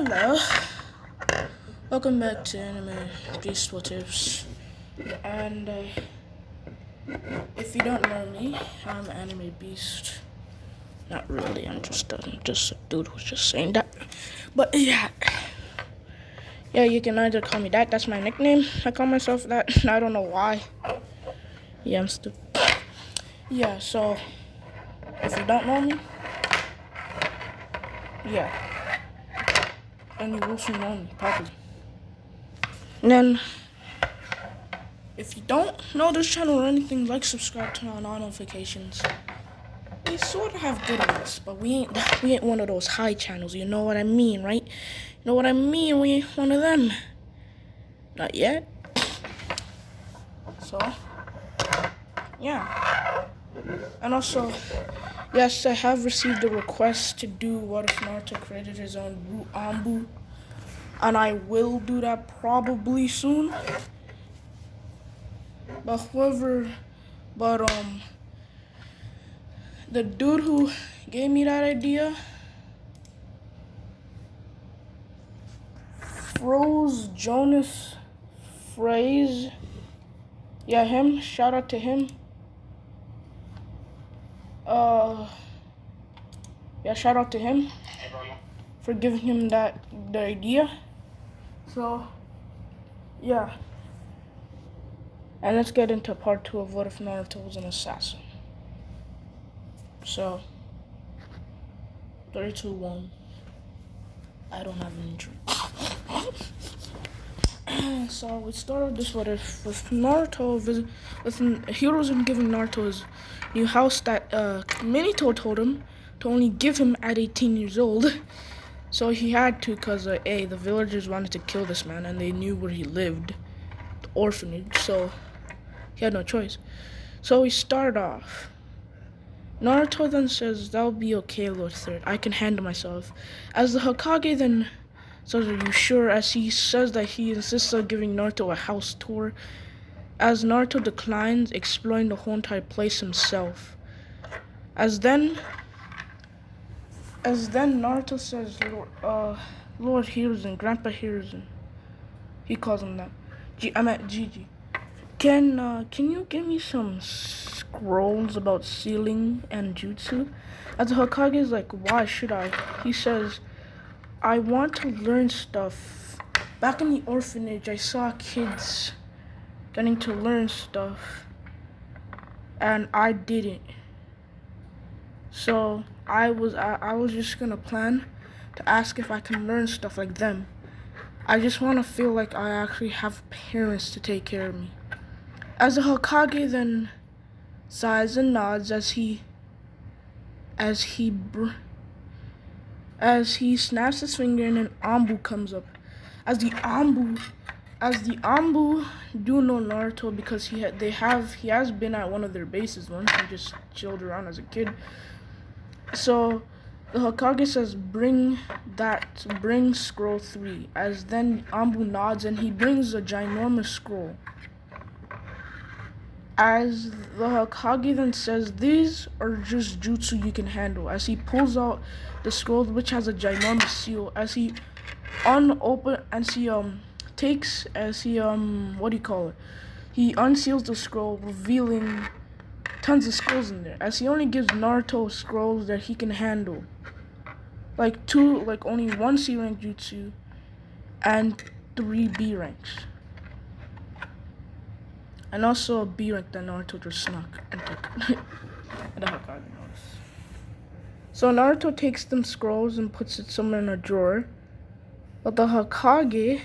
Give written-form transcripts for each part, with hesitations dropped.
Hello, welcome back to Anime Beast What Tips. And if you don't know me, I'm Anime Beast. Not really, I'm just a dude who's just saying that. But yeah, you can either call me that. That's my nickname. I call myself that. I don't know why. Yeah, I'm stupid. Yeah, so if you don't know me, yeah, and you will soon know me probably. And then, if you don't know this channel or anything, like, subscribe, turn on all notifications. We sort of have good ones, but we ain't one of those high channels. You know what I mean, right? You know what I mean? We ain't one of them. Not yet. So, yeah. And also, yes, I have received a request to do What If Naruto created his own Ambu, and I will do that probably soon. But the dude who gave me that idea, Jonas Phrase, yeah, him, shout out to him. Shout out to him for giving him the idea. So, yeah. And let's get into part 2 of What If Naruto was an Assassin. So, 3, 2, 1. I don't have an intro. So we started this What If with Naruto with Hiruzen giving Naruto his new house that Minato told him to only give him at 18 years old. So he had to, because the villagers wanted to kill this man and they knew where he lived, the orphanage, so he had no choice. So he started off. Naruto then says, "That'll be okay, Lord Third. I can handle myself." As the Hokage then says, "Are you sure?" As he says that he insists on giving Naruto a house tour. As Naruto declines, exploring the whole entire place himself. As then Naruto says, Lord Hiruzen, Grandpa Hiruzen. He calls him that. I'm at Gigi. Can you give me some scrolls about sealing and jutsu? As the Hokage is like, why should I? He says, I want to learn stuff. Back in the orphanage, I saw kids getting to learn stuff, and I didn't. So I was just gonna plan to ask if I can learn stuff like them. I just want to feel like I actually have parents to take care of me. As the Hokage then sighs and nods as he snaps his finger and an Ambu comes up. As the Ambu do know Naruto because he has been at one of their bases once and just chilled around as a kid. So the Hokage says, bring scroll 3. As then Ambu nods and he brings a ginormous scroll. As the Hokage then says, these are just jutsu you can handle. As he pulls out the scroll, which has a ginormous seal, as he he unseals the scroll, revealing tons of scrolls in there. As he only gives Naruto scrolls that he can handle, only 1 C rank jutsu and 3 B ranks. And also a B rank that Naruto just snuck and took. And the Hokage knows. So Naruto takes them scrolls and puts it somewhere in a drawer. But the Hokage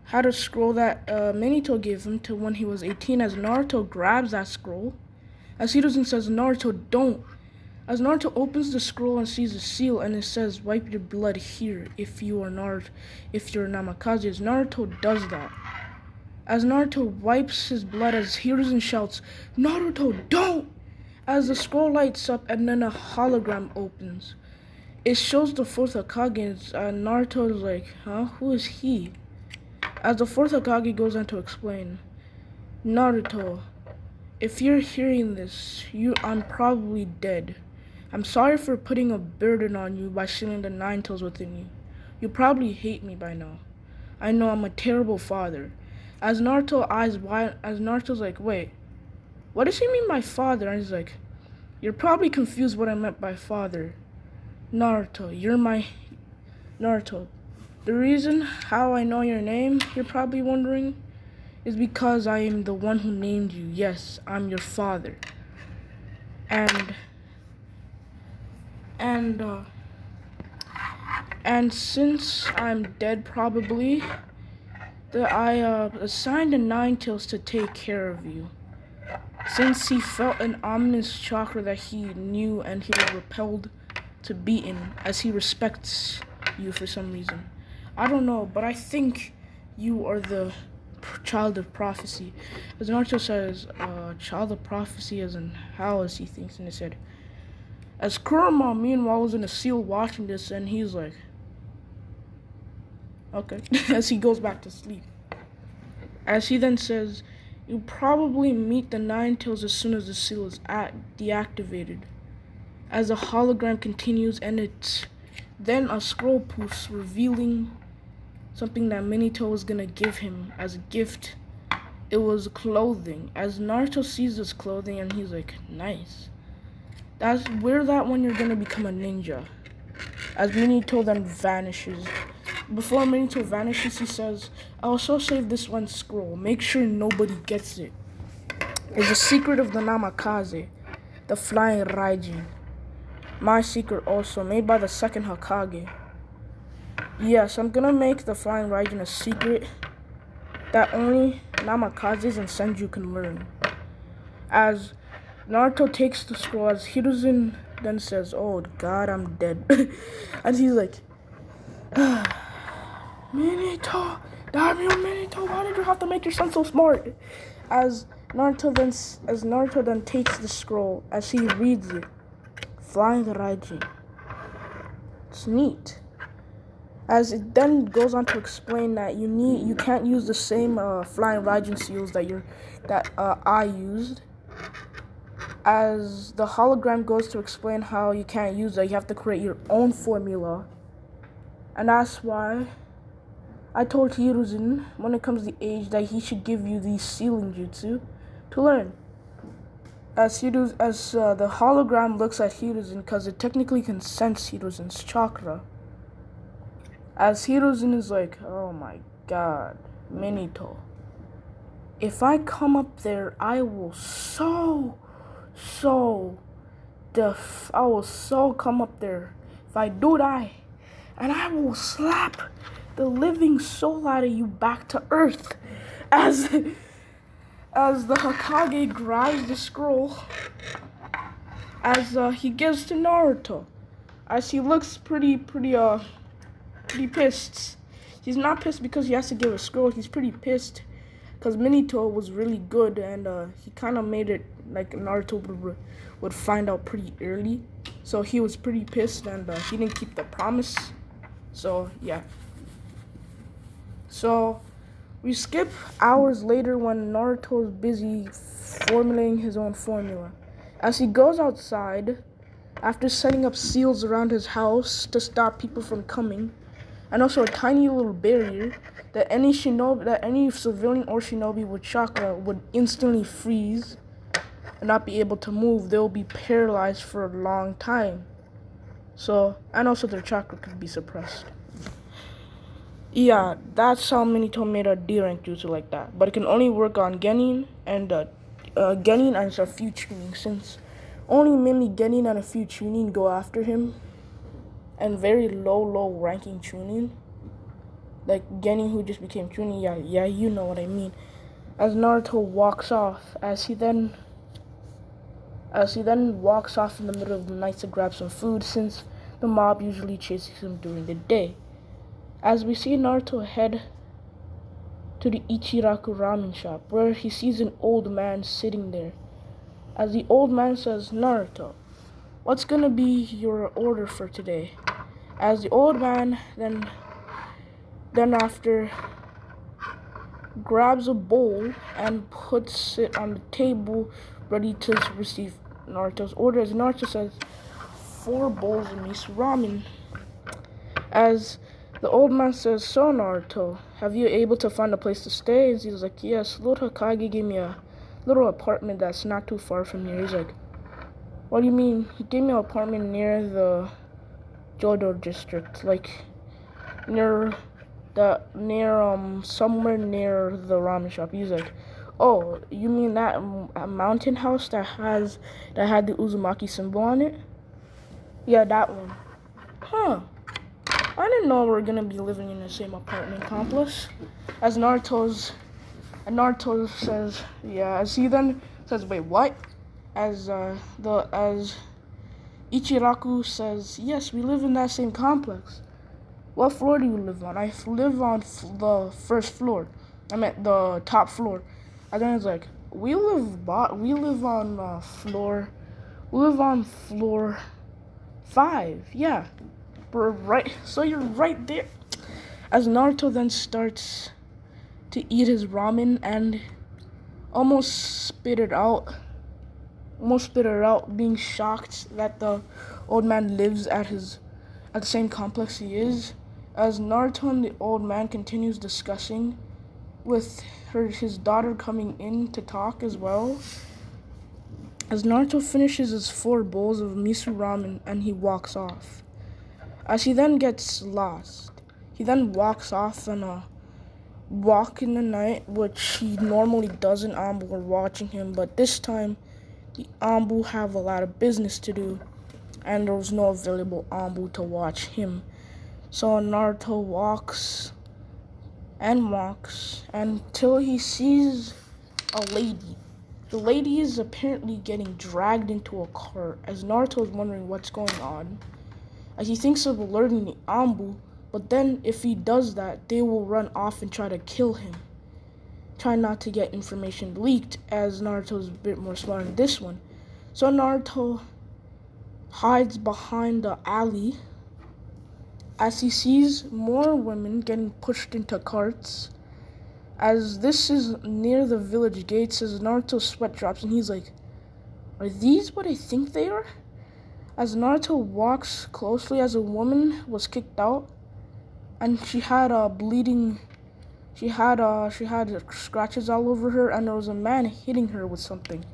had a scroll that Minato gave him to when he was 18. As Naruto grabs that scroll, as Hiruzen says, Naruto, don't. As Naruto opens the scroll and sees a seal and it says, wipe your blood here if you're Namikaze. As Naruto does that. As Naruto wipes his blood, as Hiruzen shouts, Naruto, don't! As the scroll lights up and then a hologram opens. It shows the 4th Hokage and Naruto is like, huh? Who is he? As the 4th Hokage goes on to explain, Naruto, if you're hearing this, I'm probably dead. I'm sorry for putting a burden on you by sealing the 9 tails within you. You probably hate me by now. I know I'm a terrible father. As Naruto eyes wide, as Naruto's like, wait, what does he mean by father? And he's like, you're probably confused what I meant by father. Naruto, Naruto. The reason how I know your name, you're probably wondering, is because I am the one who named you. Yes, I'm your father. And since I'm dead probably, that I assigned a Ninetales to take care of you. Since he felt an ominous chakra that he knew and he was repelled to be in, as he respects you for some reason. I don't know, but I think you are the child of prophecy. As Naruto says, child of prophecy as in how, as he thinks, and he said, as Kurama meanwhile was in a seal watching this, and he's like, okay, as he goes back to sleep. As he then says, you'll probably meet the Ninetales as soon as the seal is deactivated. As the hologram continues, and it's then a scroll poofs revealing something that Minato was gonna give him as a gift. It was clothing. As Naruto sees this clothing, and he's like, nice. Wear that when you're gonna become a ninja. As Minato then vanishes. Before Minato vanishes, he says, I also saved this one scroll. Make sure nobody gets it. It's a secret of the Namikaze, the flying Raijin. My secret also, made by the second Hokage. Yes, I'm gonna make the flying Raijin a secret that only Namikazes and Senju can learn. As Naruto takes the scroll, as Hiruzen then says, oh god, I'm dead. And he's like, Minato, damn you, Minato, why did you have to make your son so smart? As Naruto then takes the scroll, as he reads it, flying Raijin. It's neat. As it then goes on to explain that you can't use the same flying Raijin seals that I used. As the hologram goes to explain how you can't use that, you have to create your own formula. And that's why I told Hiruzen when it comes to age that he should give you the sealing jutsu to learn. As the hologram looks at Hiruzen, because it technically can sense Hiruzen's chakra. As Hiruzen is like, oh my god, Minato. If I come up there, I will come up there. If I do die, and I will slap the living soul out of you back to earth. As the Hokage grabs the scroll, as he gives to Naruto, as he looks pretty pissed. He's not pissed because he has to give a scroll. He's pretty pissed because Minato was really good, and he kind of made it like Naruto would find out pretty early. So he was pretty pissed, and he didn't keep the promise. So yeah. So we skip hours later when Naruto is busy formulating his own formula. As he goes outside, after setting up seals around his house to stop people from coming, and also a tiny little barrier that any civilian or shinobi with chakra would instantly freeze and not be able to move. They'll be paralyzed for a long time. So, and also their chakra could be suppressed. Yeah, that's how Minato made a D-rank jutsu like that. But it can only work on Genin and a few tuning, since only mainly Genin and a few tuning go after him. And very low ranking tuning. Like Genin who just became tuning, yeah, you know what I mean. As Naruto walks off, as he then walks off in the middle of the night to grab some food, since the mob usually chases him during the day. As we see Naruto head to the Ichiraku ramen shop, where he sees an old man sitting there. As the old man says, Naruto, what's gonna be your order for today? As the old man then after grabs a bowl and puts it on the table ready to receive Naruto's order. As Naruto says, 4 bowls of miso ramen. As The old man says, "So Naruto, have you able to find a place to stay?" And he's like, "Yes, Lord Hokage gave me a little apartment that's not too far from here." He's like, "What do you mean?" He gave me an apartment near the Jodo district, like near somewhere near the ramen shop. He's like, "Oh, you mean that a mountain house that had the Uzumaki symbol on it?" Yeah, that one. Huh. I didn't know we were gonna be living in the same apartment complex. As Naruto says, yeah, as he then says, "Wait, what?" As Ichiraku says, "Yes, we live in that same complex." "What floor do you live on?" "I live on the first floor. I meant the top floor." And then it's like, we live on floor 5. Yeah, we're right. So you're right there. As Naruto then starts to eat his ramen and almost spit it out, being shocked that the old man lives at the same complex he is. As Naruto and the old man continues discussing, with his daughter coming in to talk as well. As Naruto finishes his 4 bowls of miso ramen and he walks off. As he then gets lost, he then walks off on a walk in the night, which he normally does in Anbu. We're watching him, but this time the Anbu have a lot of business to do, and there was no available Anbu to watch him. So Naruto walks until he sees a lady. The lady is apparently getting dragged into a cart, as Naruto is wondering what's going on. As he thinks of alerting the Anbu, but then if he does that, they will run off and try to kill him. Try not to get information leaked, as Naruto's a bit more smart in this one. So Naruto hides behind the alley as he sees more women getting pushed into carts. As this is near the village gates, as Naruto's sweat drops and he's like, "Are these what I think they are?" As Naruto walks closely, as a woman was kicked out, and she had scratches all over her, and there was a man hitting her with something.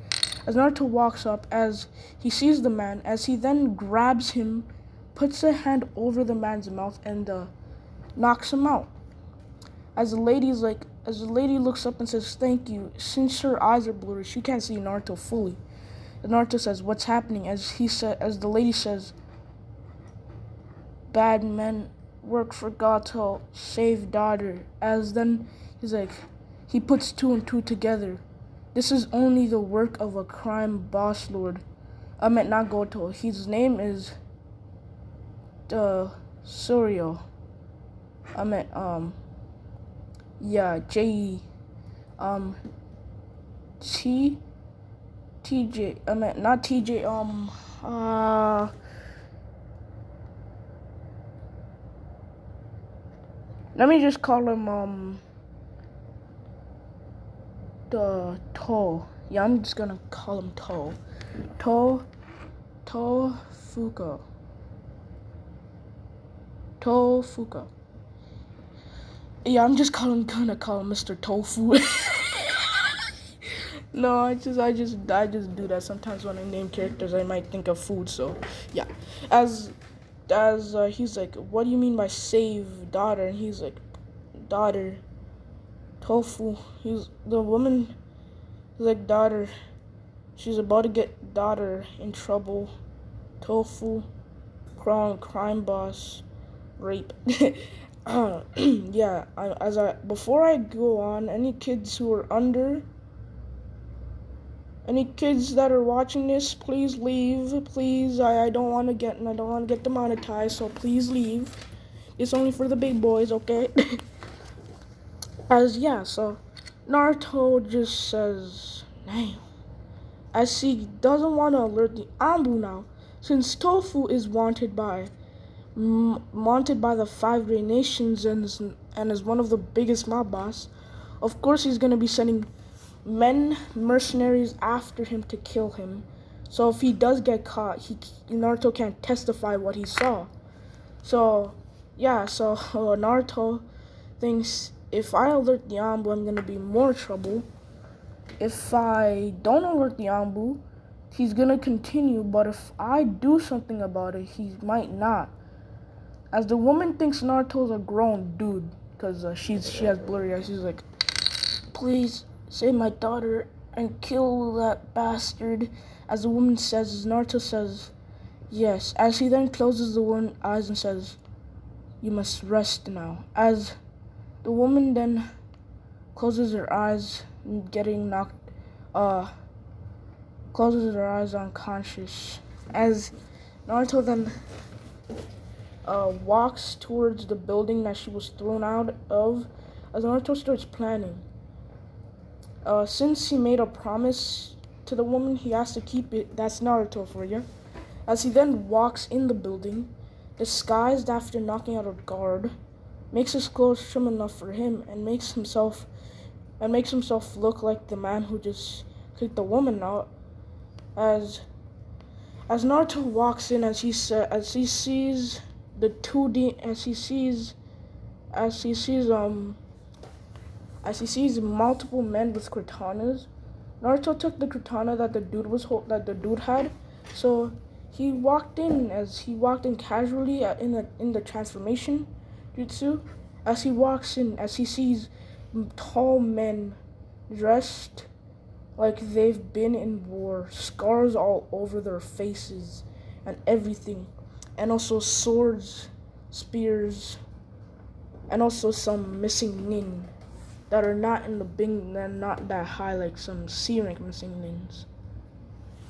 As Naruto walks up, as he sees the man, as he then grabs him, puts a hand over the man's mouth, and knocks him out. As the lady looks up and says, "Thank you," since her eyes are blurry, she can't see Naruto fully. And Naruto says, "What's happening?" As the lady says, "Bad men work for God to save daughter." As then he's like, he puts 2 and 2 together. "This is only the work of a crime boss lord." I meant not Goto. His name is Suryo. I meant J TJ. I meant not TJ. Let me just call him the To. Yeah, I'm just gonna call him To. Tofuka. Yeah, I'm just gonna call him Mr. Tofu. No, I just do that sometimes when I name characters. I might think of food. So yeah, as he's like, "What do you mean by save daughter?" And he's like, "Daughter, Tofu." The woman is like, "Daughter, she's about to get daughter in trouble. Tofu, crime boss, rape." Yeah. Before I go on, any kids that are watching this, please leave. Please, I don't want to get demonetized, so please leave. It's only for the big boys, okay? So Naruto just says, "Damn." As he doesn't want to alert the Anbu now, since Tofu is wanted by the 5 Great Nations and is one of the biggest mob boss. Of course, he's gonna be sending mercenaries after him to kill him. So if he does get caught, Naruto can't testify what he saw. So yeah, so Naruto thinks if I alert the Yambu, I'm gonna be more trouble. If I don't alert the Yambu, he's gonna continue, but if I do something about it, he might not. As the woman thinks Naruto's a grown dude, because she has blurry eyes, she's like, please save my daughter and kill that bastard. As the woman says, as Naruto says, yes. As he then closes the woman's eyes and says, you must rest now. As the woman then closes her eyes, getting knocked, closes her eyes unconscious. As Naruto then walks towards the building that she was thrown out of, as Naruto starts planning. Since he made a promise to the woman, he has to keep it. That's Naruto for you. As he then walks in the building, disguised after knocking out a guard, makes his clothes trim enough for him, and makes himself look like the man who just kicked the woman out. As Naruto walks in, as he sees the 2D, as he sees multiple men with katanas. Naruto took the katana that the dude had, so he walked in casually in the transformation jutsu. As he walks in, as he sees tall men dressed like they've been in war, scars all over their faces and everything, and also swords, spears, and also some missing nin that are not in the bing, they're not that high, like some C rank missing nins.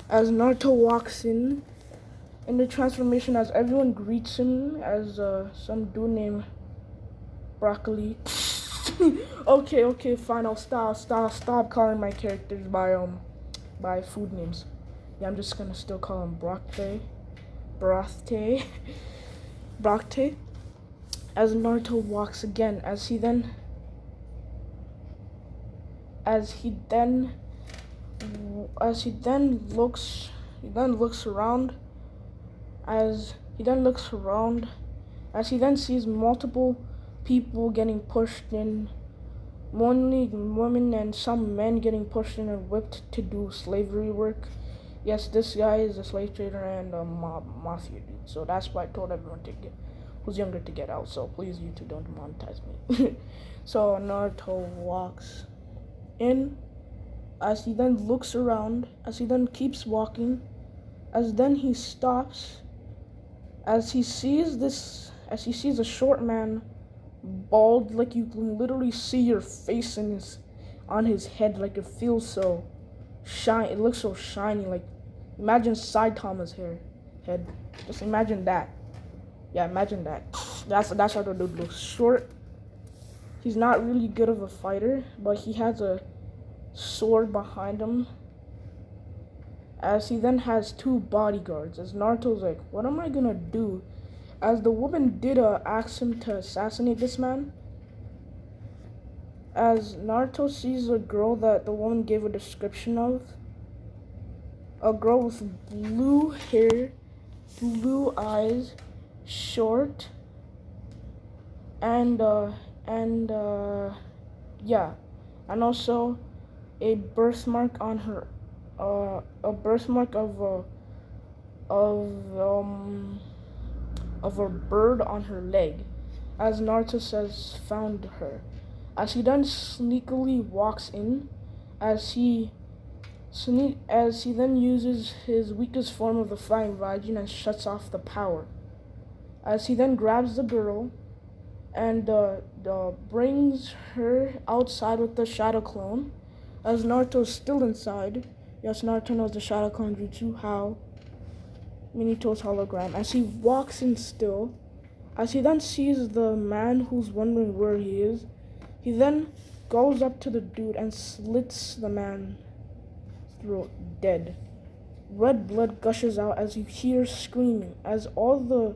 As Naruto walks in the transformation, as everyone greets him as some dude named Broccoli. Okay, fine. I'll stop calling my characters by food names. Yeah, I'm just gonna still call him Broccoli. Brothte. As Naruto walks again, as he then looks around, as he then sees multiple people getting pushed in, women and some men getting pushed in and whipped to do slavery work. Yes, this guy is a slave trader and a mafia dude, so that's why I told everyone who's younger to get out, so please YouTube don't monetize me. So Naruto walks in, as he then looks around, as he then keeps walking, as then he stops, as he sees a short man, bald, like you can literally see your face on his head, like it feels so shiny, it looks so shiny, like imagine Saitama's head, just imagine that. Yeah, imagine that. That's how the dude looks. Short. He's not really good of a fighter, but he has a sword behind him. As he then has 2 bodyguards. As Naruto's like, what am I gonna do? As the woman did ask him to assassinate this man. As Naruto sees a girl that the woman gave a description of. A girl with blue hair, blue eyes, short, and also a birthmark on her, a birthmark of a bird on her leg. As Naruto says, found her. As he then sneakily walks in, as he then uses his weakest form of the flying Raijin and shuts off the power. As he then grabs the girl and brings her outside with the shadow clone. As Naruto's still inside. Yes, Naruto knows the shadow clone jutsu, how Minito's hologram. As he walks in still, as he then sees the man who's wondering where he is, he then goes up to the dude and slits the man's throat, dead. Red blood gushes out as you hear screaming, as all the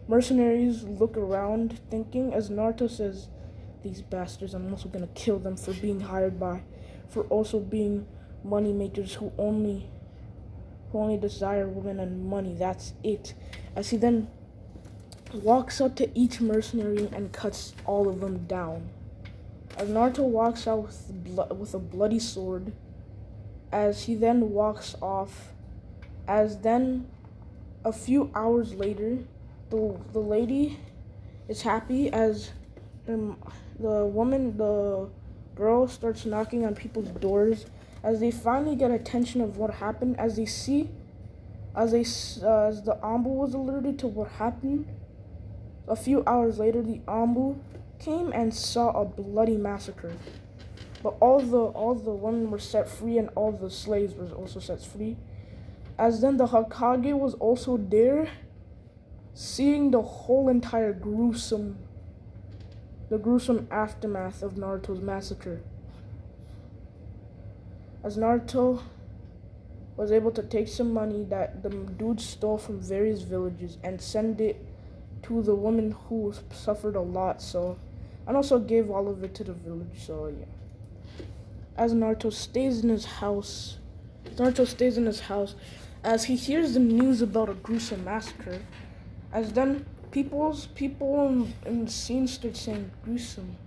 mercenaries look around thinking, as Naruto says, these bastards, I'm also gonna kill them for being for also being money makers who only desire women and money, that's it. As he then walks up to each mercenary and cuts all of them down. As Naruto walks out with a bloody sword, as he then walks off, as then a few hours later, the lady is happy as the girl starts knocking on people's doors as they finally get attention of what happened, as the Ambu was alerted to what happened. A few hours later, the Ambu came and saw a bloody massacre. But all the women were set free and all the slaves were also set free. As then the Hokage was also there, seeing the whole entire gruesome aftermath of Naruto's massacre. As Naruto was able to take some money that the dudes stole from various villages and send it to the woman who suffered a lot, and also gave all of it to the village, yeah. As Naruto stays in his house, as he hears the news about a gruesome massacre, as then people in the scene start saying, gruesome,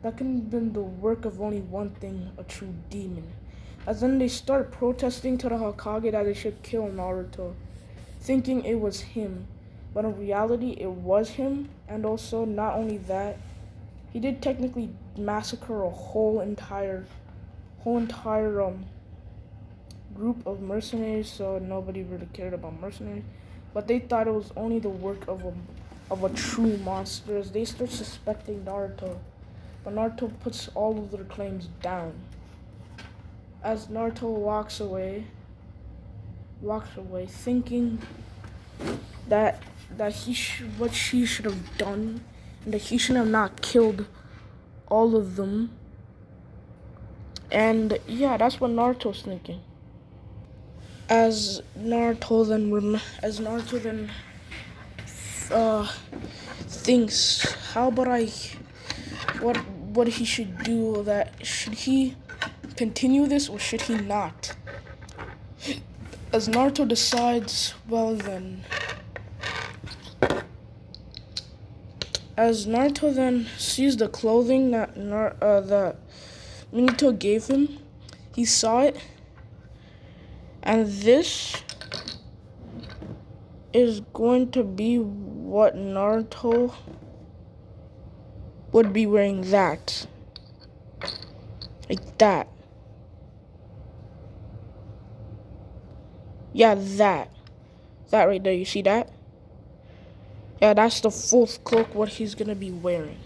that can have been the work of only one thing, a true demon. As then they start protesting to the Hokage that they should kill Naruto, thinking it was him. But in reality, it was him, and also not only that, he did technically massacre a whole entire group of mercenaries, so nobody really cared about mercenaries. But they thought it was only the work of a true monster, as they start suspecting Naruto. But Naruto puts all of their claims down. As Naruto walks away, thinking that what he should have done, and that he should have not killed all of them. And yeah, that's what Naruto's thinking. As Naruto then thinks, how about what he should do? That should he continue this or should he not? As Naruto decides, as Naruto then sees the clothing that Minato gave him, he saw it, and this is going to be what Naruto would be wearing, that. Like that. Yeah, that. That right there, you see that? Yeah, that's the full cloak, what he's gonna be wearing.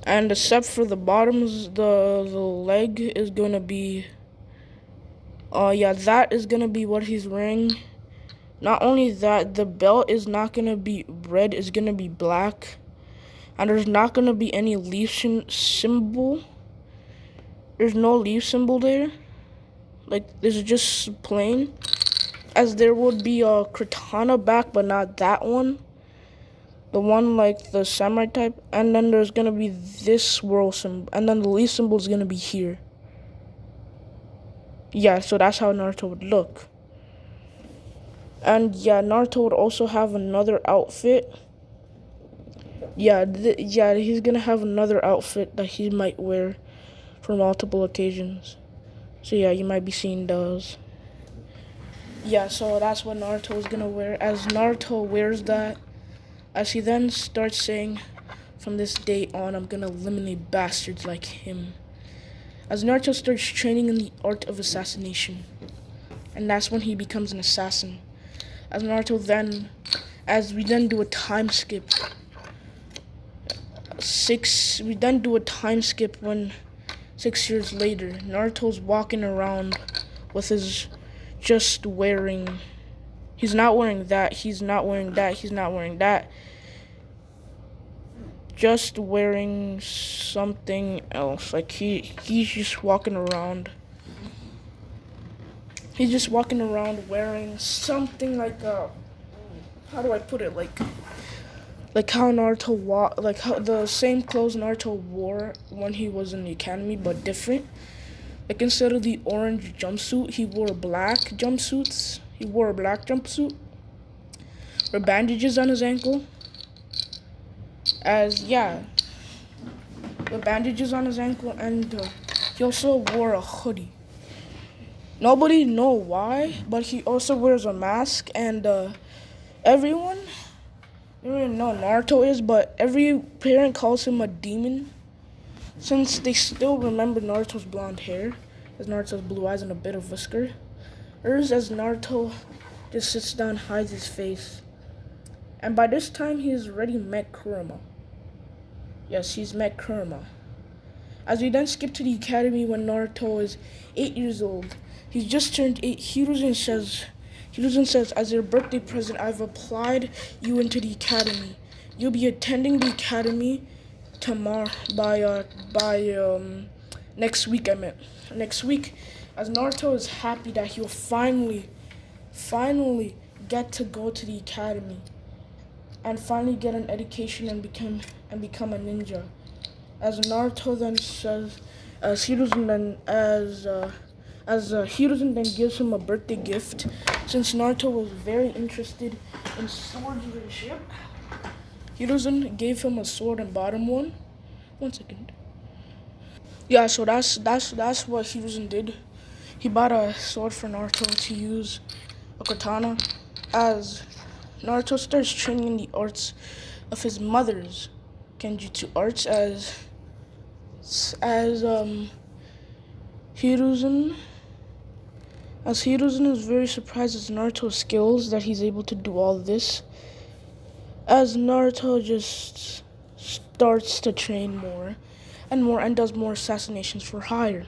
And except for the bottoms, the leg is gonna be, that is gonna be what he's wearing. Not only that, the belt is not gonna be red, it's gonna be black. And there's not gonna be any leaf symbol. There's no leaf symbol there. Like, this is just plain. As there would be a katana back, but not that one. The one like the samurai type. And then there's gonna be this swirl symbol. And then the leaf symbol is gonna be here. Yeah, so that's how Naruto would look. And yeah, Naruto would also have another outfit. Yeah, he's gonna have another outfit that he might wear for multiple occasions. So yeah, you might be seeing those. Yeah, so that's what Naruto is gonna wear. As Naruto wears that, as he then starts saying, from this day on, I'm gonna eliminate bastards like him. As Naruto starts training in the art of assassination. And that's when he becomes an assassin. As we then do a time skip. When 6 years later, Naruto's walking around with his he's not wearing that, just wearing something else. Like he's just walking around. He's just walking around wearing something like how do I put it? Like how Naruto how the same clothes Naruto wore when he was in the academy, but different. Like instead of the orange jumpsuit, he wore a black jumpsuit. or bandages on his ankle. As yeah, the bandages on his ankle, and he also wore a hoodie. Nobody know why, but he also wears a mask, and everyone, I don't even know Naruto is, but every parent calls him a demon, since they still remember Naruto's blonde hair, as Naruto's blue eyes and a bit of whisker. As Naruto just sits down, hides his face, and by this time he's already met Kurama. Yes, he's met Kurama. As we then skip to the academy when Naruto is 8 years old. He's just turned 8. Hiruzen says, as your birthday present, I've applied you into the academy. You'll be attending the academy tomorrow by next week. Next week, as Naruto is happy that he'll finally get to go to the academy and finally get an education and become a ninja. As Naruto then says, as Hiruzen then gives him a birthday gift, since Naruto was very interested in swordsmanship. Hiruzen gave him a sword and bought him one. 1 second. Yeah, so that's what Hiruzen did. He bought a sword for Naruto to use, a katana, as Naruto starts training in the arts of his mother's Kenjutsu arts, as Hiruzen is very surprised at Naruto's skills, that he's able to do all this, as Naruto just starts to train more and does more assassinations for hire.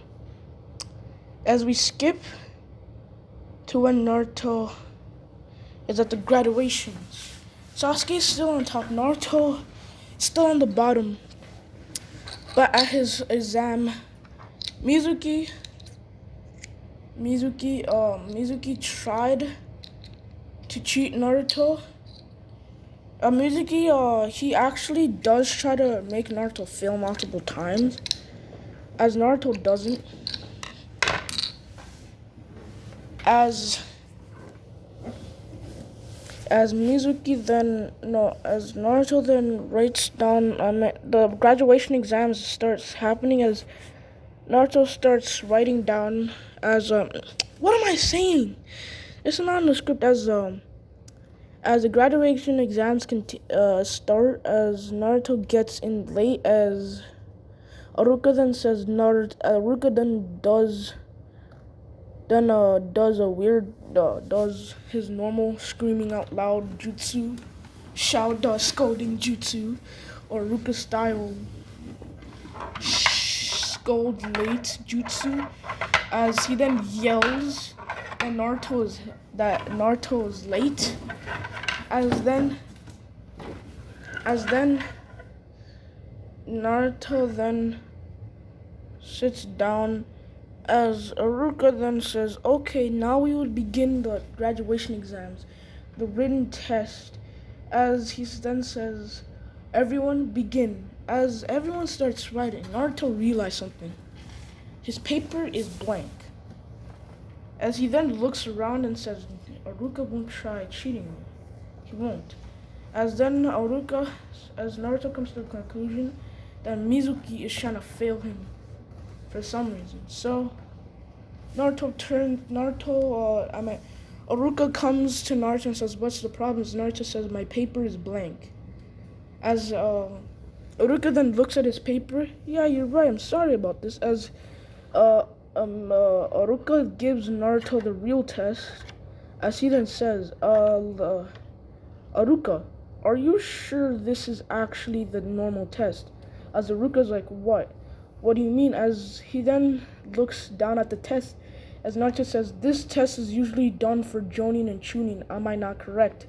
As we skip to when Naruto is at the graduations, Sasuke is still on top, Naruto still on the bottom. But at his exam, Mizuki tried to cheat Naruto. Mizuki, he actually does try to make Naruto fail multiple times, as Naruto doesn't. As Naruto then writes down, the graduation exams starts happening, as Naruto starts writing down, as what am I saying? It's not in the script. As the graduation exams start, as Naruto gets in late, as Aruka then says Aruka then does his normal screaming out loud jutsu, scolding jutsu, or Aruka style scold late jutsu, as he then yells that Naruto is late, as then Naruto then sits down, as Aruka then says, okay, now we will begin the graduation exams, the written test, as he then says, everyone begin. As everyone starts writing, Naruto realizes something. His paper is blank. As he then looks around and says, Aruka won't try cheating me. He won't. As Naruto comes to the conclusion that Mizuki is trying to fail him for some reason. So Aruka comes to Naruto and says, what's the problem? Naruto says, my paper is blank. As Aruka then looks at his paper, yeah, you're right, I'm sorry about this. As Aruka gives Naruto the real test, as he then says, Aruka, are you sure this is actually the normal test? As Aruka's like, what? What do you mean? As he then looks down at the test, as Naruto says, this test is usually done for Jonin and Chunin, am I not correct?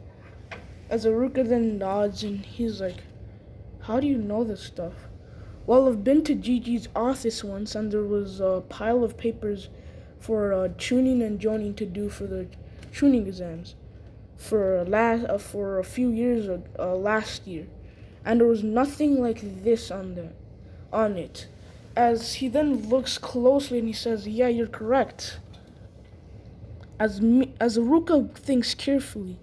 As Aruka then nods, and he's like, how do you know this stuff? Well, I've been to Gigi's office once, and there was a pile of papers for Chunin and Jonin to do for the Chunin exams for a few years last year, and there was nothing like this on it. As he then looks closely and he says, yeah, you're correct. As Aruka thinks carefully,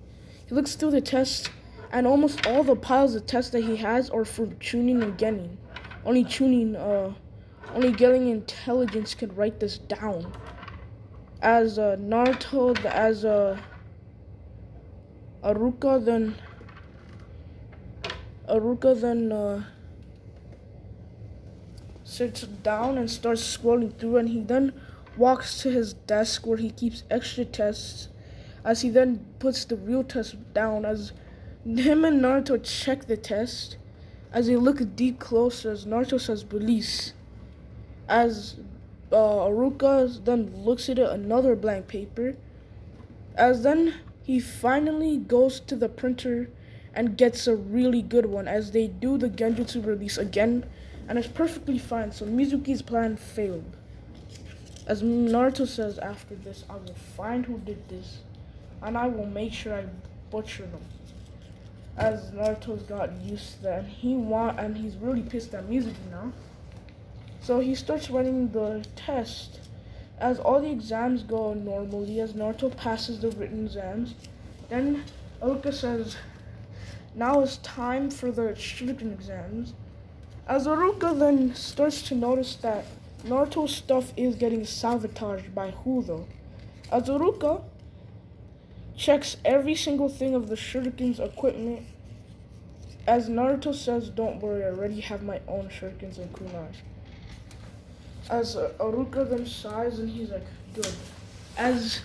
He looks through the test, and almost all the piles of tests that he has are for tuning and getting. Only getting intelligence can write this down. As Naruto, as Aruka then sits down and starts scrolling through, and he then walks to his desk where he keeps extra tests, as he then puts the real test down. As him and Naruto check the test, as they look deep closer, as Naruto says release, as Aruka then looks at it, another blank paper, as then he finally goes to the printer and gets a really good one, as they do the genjutsu release again, and it's perfectly fine. So Mizuki's plan failed. As Naruto says after this, I will find who did this, and I will make sure I butcher them. As Naruto's got used to that, and he's really pissed at Mizuki now. So he starts writing the test. As all the exams go normally, as Naruto passes the written exams, then Aruka says, now it's time for the shuriken exams. As Aruka then starts to notice that Naruto's stuff is getting sabotaged by who though? As Aruka checks every single thing of the shuriken's equipment, as Naruto says, don't worry, I already have my own shurikens and kunais. As Aruka then sighs and he's like, good. As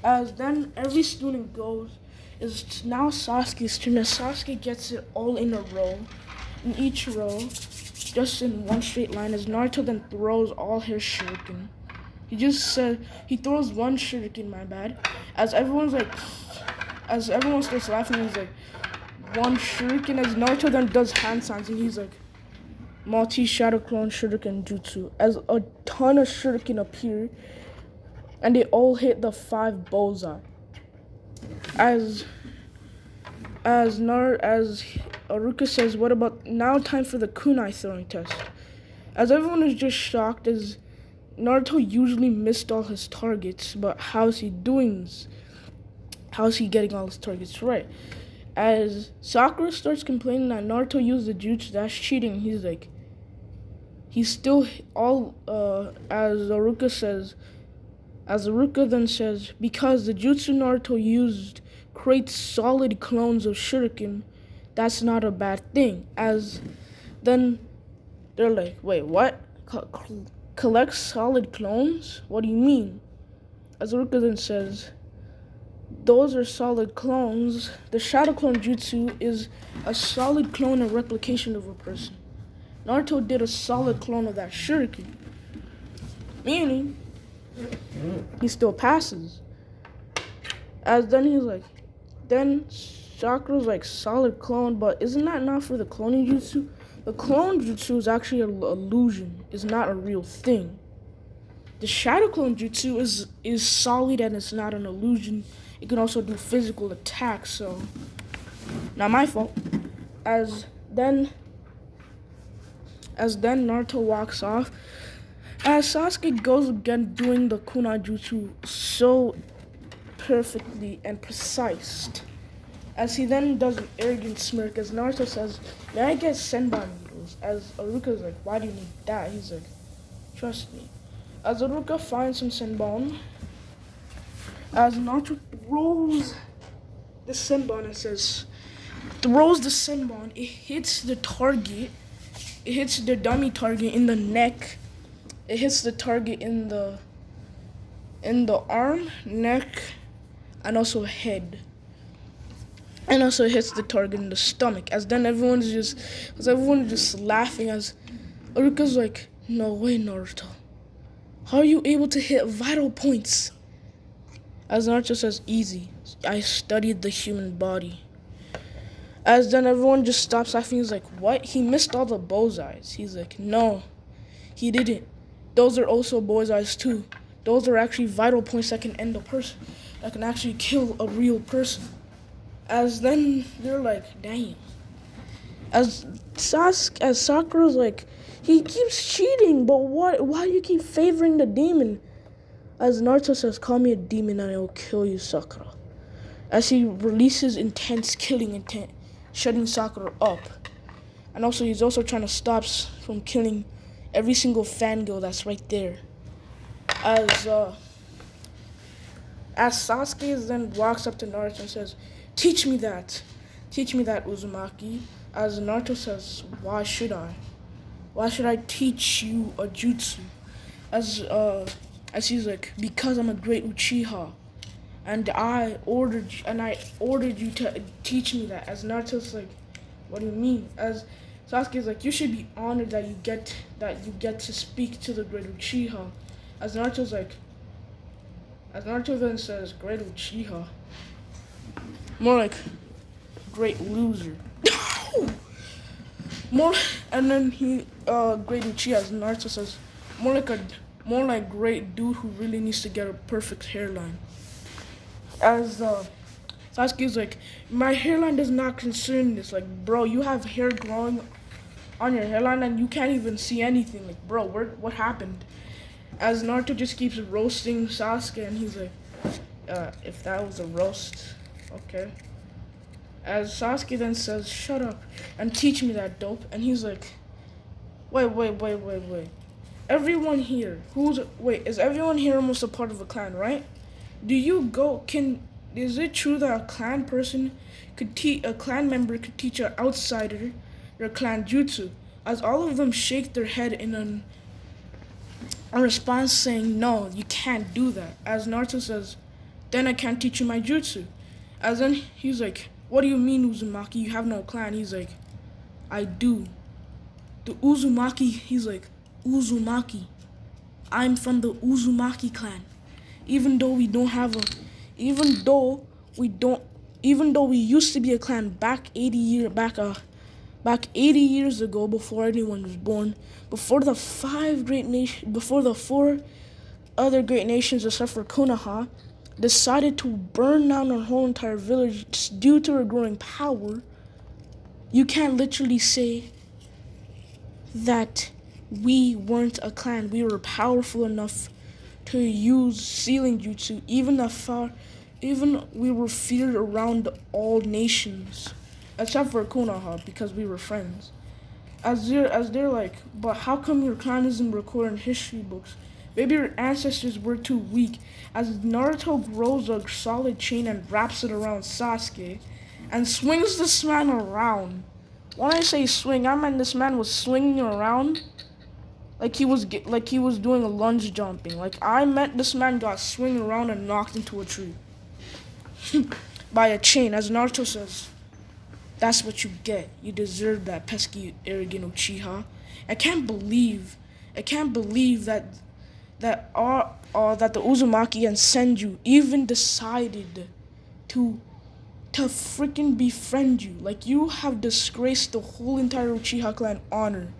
then every student goes, is now Sasuke's turn. As Sasuke gets it all in a row, in each row, just in one straight line, as Naruto then throws all his shuriken. He just said, he throws one shuriken, my bad. As everyone starts laughing, he's like, one shuriken, as Naruto then does hand signs, and he's like, multi-shadow clone shuriken jutsu, as a ton of shuriken appear, and they all hit the 5 bullseye. As Aruka says, what about now? Time for the kunai throwing test. As everyone is just shocked, as Naruto usually missed all his targets, but how's he doing this? How's he getting all his targets right? As Sakura starts complaining that Naruto used the jutsu, that's cheating, he's like, he's still all, as Aruka then says, because the jutsu Naruto used creates solid clones of shuriken, that's not a bad thing. As then they're like, wait, what? Collect solid clones? What do you mean? As Aruka then says, those are solid clones. The shadow clone jutsu is a solid clone and replication of a person. Naruto did a solid clone of that shuriken, meaning he still passes. As then he's like, then Sakura's like, solid clone, but isn't that not for the cloning jutsu? The clone jutsu is actually an illusion, it's not a real thing. The shadow clone jutsu is solid and it's not an illusion. It can also do physical attacks, so not my fault. As then Naruto walks off, as Sasuke goes again doing the kunai jutsu so perfectly and precise. As he then does an arrogant smirk, as Naruto says, may I get senbon needles? As Aruka's like, why do you need that? He's like, trust me. As Aruka finds some senbon, as Naruto throws the senbon and says, it hits the target, it hits the dummy target in the neck, it hits the target in the arm, neck, and also head. And also hits the target in the stomach. As then everyone's just laughing, as Aruka's like, no way, Naruto. How are you able to hit vital points? As Naruto says, easy. I studied the human body. As then everyone just stops laughing. He's like, what? He missed all the bullseyes. He's like, no, he didn't. Those are also bullseyes too. Those are actually vital points that can end a person, that can actually kill a real person. As then they're like, damn. As Sakura's like, he keeps cheating, but why do you keep favoring the demon? As Naruto says, call me a demon and I will kill you, Sakura. as he releases intense killing intent, shutting Sakura up. And also, he's also trying to stop from killing every single fangirl that's right there. As Sasuke then walks up to Naruto and says, Teach me that, Uzumaki." As Naruto says, "Why should I? Why should I teach you a jutsu?" As he's like, "Because I'm a great Uchiha, and I ordered you to teach me that." As Naruto's like, "What do you mean?" As Sasuke's like, "You should be honored that you get to speak to the great Uchiha." As Naruto then says, "Great Uchiha," more like great loser. And then great Uchiha, as Naruto says, more like great dude who really needs to get a perfect hairline. As Sasuke's like, "My hairline does not concern this." Like, bro, you have hair growing on your hairline and you can't even see anything. Like, bro, what happened? As Naruto just keeps roasting Sasuke, and he's like, if that was a roast, okay. As Sasuke then says, "Shut up and teach me that, dope." And he's like, wait. Everyone here, is everyone here almost a part of a clan, right? Is it true that a clan member could teach an outsider their clan jutsu? As all of them shake their head in a response saying, "No, you can't do that." As Naruto says, "Then I can't teach you my jutsu." As then he's like, "What do you mean, Uzumaki? You have no clan." He's like, "I do. The Uzumaki," he's like, "Uzumaki. I'm from the Uzumaki clan. Even though we used to be a clan back 80 years ago, before anyone was born, before the four other great nations except for Konoha decided to burn down our whole entire village due to our growing power, you can't literally say that we weren't a clan. We were powerful enough to use sealing jutsu, even we were feared around all nations, except for Konoha, because we were friends." As they're like, "But how come your clan isn't recorded in history books? Maybe your ancestors were too weak." As Naruto grows a solid chain and wraps it around Sasuke, and swings this man around. When I say swing, I mean this man was swinging around like he was doing a lunge jumping. Like, I meant this man got swung around and knocked into a tree by a chain. As Naruto says, "That's what you get. You deserve that, pesky, arrogant Uchiha." I can't believe that the Uzumaki and Senju even decided to freaking befriend you. Like, you have disgraced the whole entire Uchiha clan honor.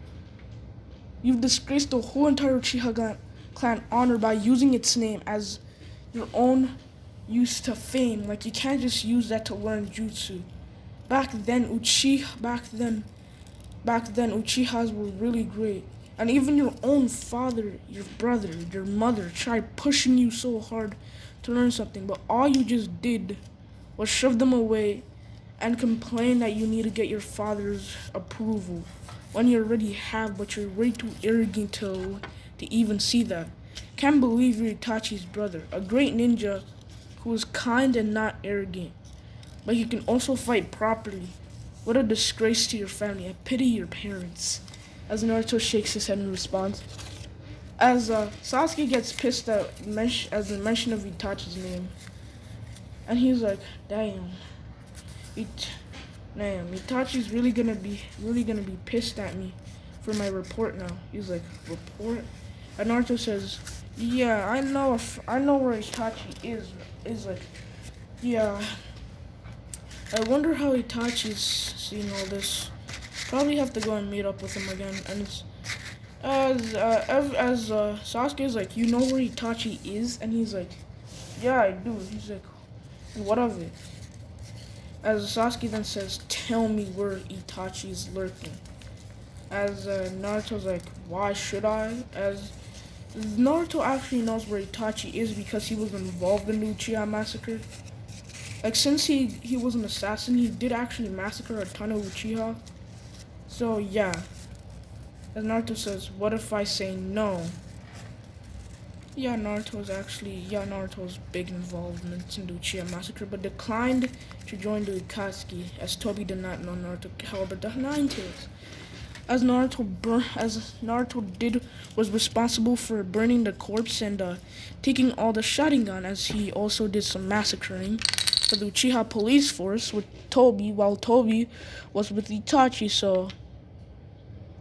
You've disgraced the whole entire Uchiha clan honor by using its name as your own use to fame. Like, you can't just use that to learn jutsu. Back then Uchihas were really great. And even your own father, your brother, your mother tried pushing you so hard to learn something, but all you just did was shove them away and complain that you need to get your father's approval when you already have, but you're way too arrogant to even see that. Can't believe you're Itachi's brother, a great ninja who is kind and not arrogant, but he can also fight properly. What a disgrace to your family. I pity your parents." As Naruto shakes his head in response. As Sasuke gets pissed at as the mention of Itachi's name, and he's like, damn, Itachi's really gonna be pissed at me for my report now. He's like, "Report?" And Naruto says, "Yeah, I know where Itachi is." Is like, "Yeah, I wonder how Itachi's seeing all this. Probably have to go and meet up with him again." And it's as Sasuke is like, "You know where Itachi is?" And he's like, "Yeah, I do." He's like, "What of it?" As Sasuke then says, "Tell me where Itachi's lurking." As Naruto's like, "Why should I?" As Naruto actually knows where Itachi is because he was involved in the Uchiha massacre. Like, since he was an assassin, he did actually massacre a ton of Uchiha. So, yeah. As Naruto says, what if I say no? Yeah, Naruto's big involvement in the Uchiha massacre, but declined to join the Akatsuki, as Tobi did not know Naruto harbored the Nine Tails. As Naruto was responsible for burning the corpse and taking all the Sharingan, as he also did some massacring for the Uchiha police force with Tobi, while Tobi was with Itachi. So,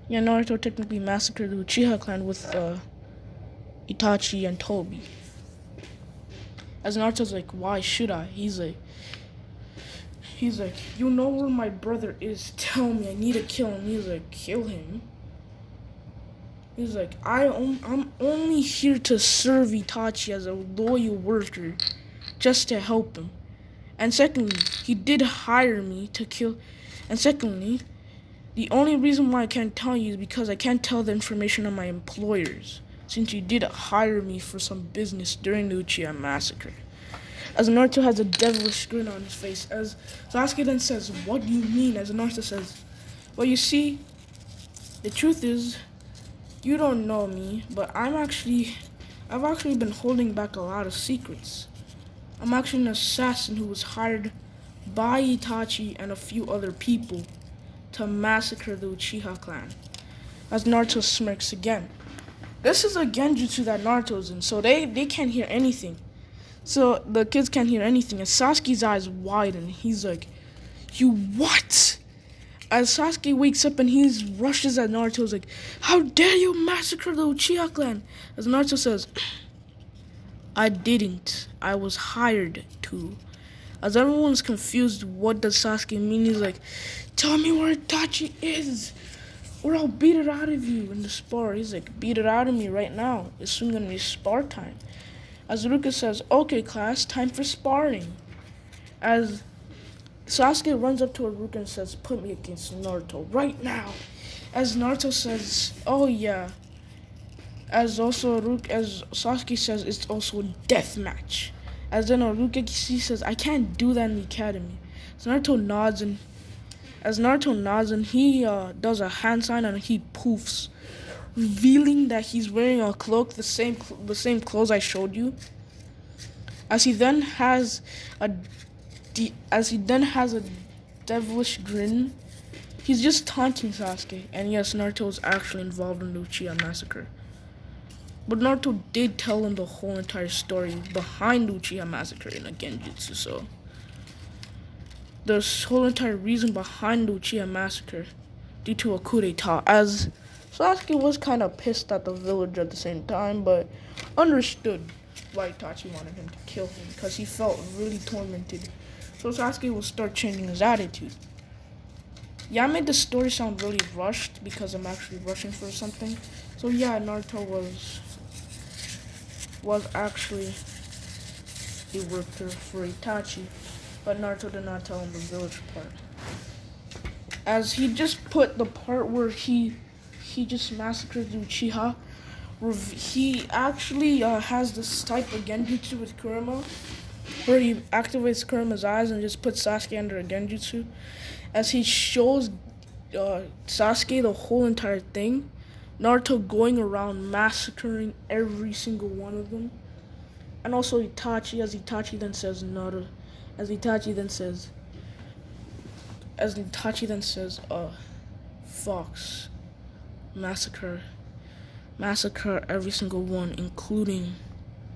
yeah, Naruto technically massacred the Uchiha clan with Itachi and Tobi. As Naruto's like, why should I? He's like, you know where my brother is. Tell me, I need to kill him. He's like, kill him? He's like, I'm only here to serve Itachi as a loyal worker, just to help him. And secondly, he did hire me to kill. And secondly, the only reason why I can't tell you is because I can't tell the information of my employers, since you did hire me for some business during the Uchiha massacre. As Naruto has a devilish grin on his face, as Sasuke then says, what do you mean? As Naruto says, well, you see, the truth is, you don't know me, but I've actually been holding back a lot of secrets. I'm actually an assassin who was hired by Itachi and a few other people to massacre the Uchiha clan. As Naruto smirks again. This is a genjutsu that Naruto's in, so they can't hear anything. So the kids can't hear anything. As Sasuke's eyes widen, he's like, you what? As Sasuke wakes up and he rushes at Naruto, he's like, how dare you massacre the Uchiha clan? As Naruto says, I didn't. I was hired to. As everyone's confused, what does Sasuke mean? He's like, tell me where Itachi is, or I'll beat it out of you in the spar. He's like, beat it out of me right now. It's soon gonna be spar time. As Ruka says, okay class, time for sparring. As Sasuke runs up to Ruka and says, put me against Naruto right now. As Naruto says, oh yeah. As Sasuke says, it's also a death match. As then Ruka says, I can't do that in the academy. So Naruto nods and he does a hand sign and he poofs, revealing that he's wearing a cloak, the same clothes I showed you. As he then has a devilish grin, he's just taunting Sasuke. And yes, Naruto is actually involved in the Uchiha massacre. But Naruto did tell him the whole entire story behind the Uchiha massacre in a genjutsu, so the whole entire reason behind the Uchiha massacre due to a coup d'etat, as Sasuke was kind of pissed at the village at the same time, but understood why Itachi wanted him to kill him, because he felt really tormented. So Sasuke will start changing his attitude. Yeah, I made the story sound really rushed because I'm actually rushing for something. So yeah, Naruto was actually a worker for Itachi, but Naruto did not tell him the village part. As he just put the part where he just massacred the Uchiha. He actually has this type of genjutsu with Kurama, where he activates Kurama's eyes and just puts Sasuke under a genjutsu. As he shows Sasuke the whole entire thing, Naruto going around massacring every single one of them. And also Itachi, as Itachi then says, Fox, massacre every single one, including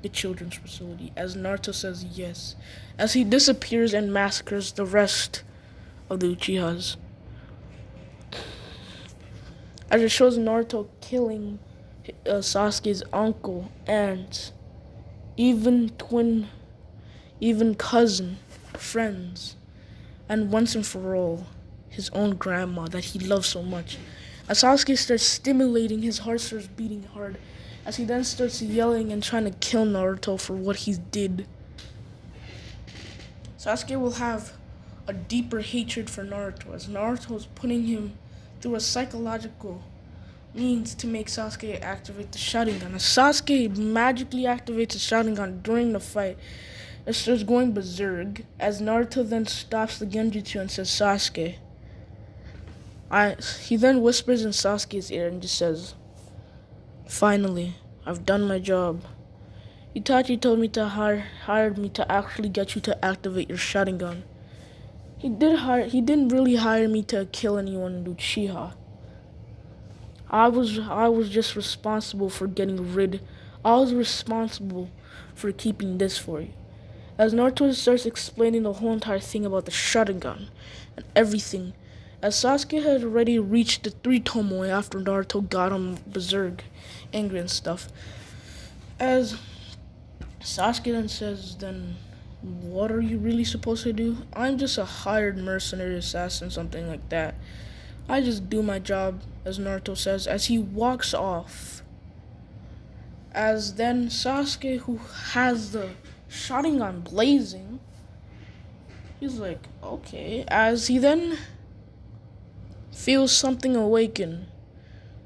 the children's facility. As Naruto says yes, as he disappears and massacres the rest of the Uchihas. As it shows Naruto killing Sasuke's uncle, aunt, even cousin, friends, and once and for all, his own grandma that he loves so much. As Sasuke starts stimulating, his heart starts beating hard, as he then starts yelling and trying to kill Naruto for what he did. Sasuke will have a deeper hatred for Naruto, as Naruto is putting him through a psychological means to make Sasuke activate the Sharingan. As Sasuke magically activates the Sharingan during the fight, It starts going berserk as Naruto then stops the genjutsu and says, Sasuke. He then whispers in Sasuke's ear and just says, finally, I've done my job. Itachi told me to hired me to actually get you to activate your Sharingan. He didn't really hire me to kill anyone in Uchiha. I was just responsible for I was responsible for keeping this for you. As Naruto starts explaining the whole entire thing about the Sharingan and everything, as Sasuke had already reached the 3 Tomoe after Naruto got him berserk, angry and stuff. As Sasuke then says, then what are you really supposed to do? I'm just a hired mercenary assassin, something like that. I just do my job, as Naruto says, as he walks off. As then Sasuke, who has the Sharingan blazing, he's like, okay. As he then feels something awaken,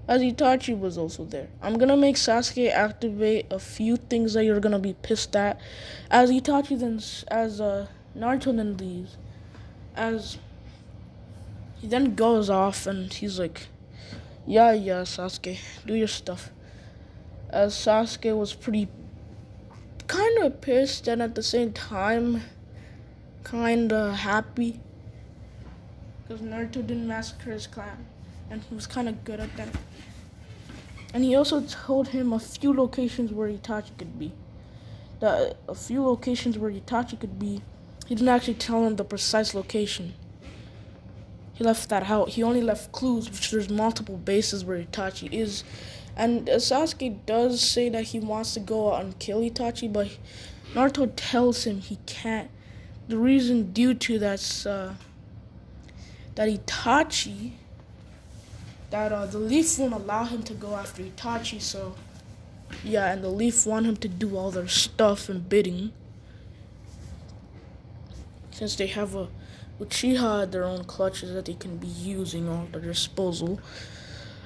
as Itachi was also there. I'm gonna make Sasuke activate a few things that you're gonna be pissed at. As Naruto then leaves, as he then goes off and he's like, yeah, Sasuke, do your stuff. As Sasuke was pretty kind of pissed and at the same time kind of happy because Naruto didn't massacre his clan and he was kind of good at that. And he also told him a few locations where Itachi could be. He didn't actually tell him the precise location. He left that out. He only left clues, which there's multiple bases where Itachi is. And Sasuke does say that he wants to go out and kill Itachi, but Naruto tells him he can't. The reason due to that's that Itachi, that the Leaf won't allow him to go after Itachi, so yeah, and the Leaf want him to do all their stuff and bidding. Since they have Uchiha at their own clutches that they can be using at their disposal.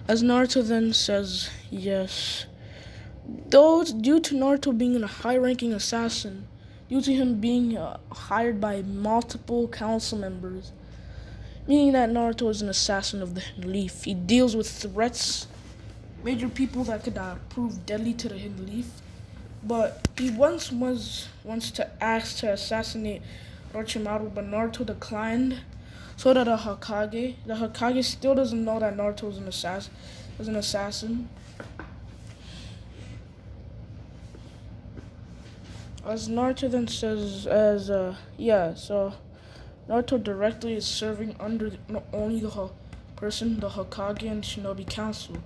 As Naruto then says, yes. Though it's due to Naruto being a high-ranking assassin, due to him being hired by multiple council members, meaning that Naruto is an assassin of the Hidden Leaf. He deals with threats, major people that could prove deadly to the Hidden Leaf. But he once to ask to assassinate Orochimaru, but Naruto declined. So did the Hokage still doesn't know that Naruto is an assassin. As Naruto then says, so Naruto directly is serving under not only the Hokage and Shinobi Council,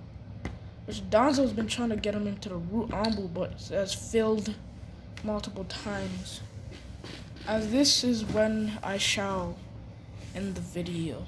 which Danzo's been trying to get him into the Root Anbu, but has failed multiple times. As this is when I shall end the video.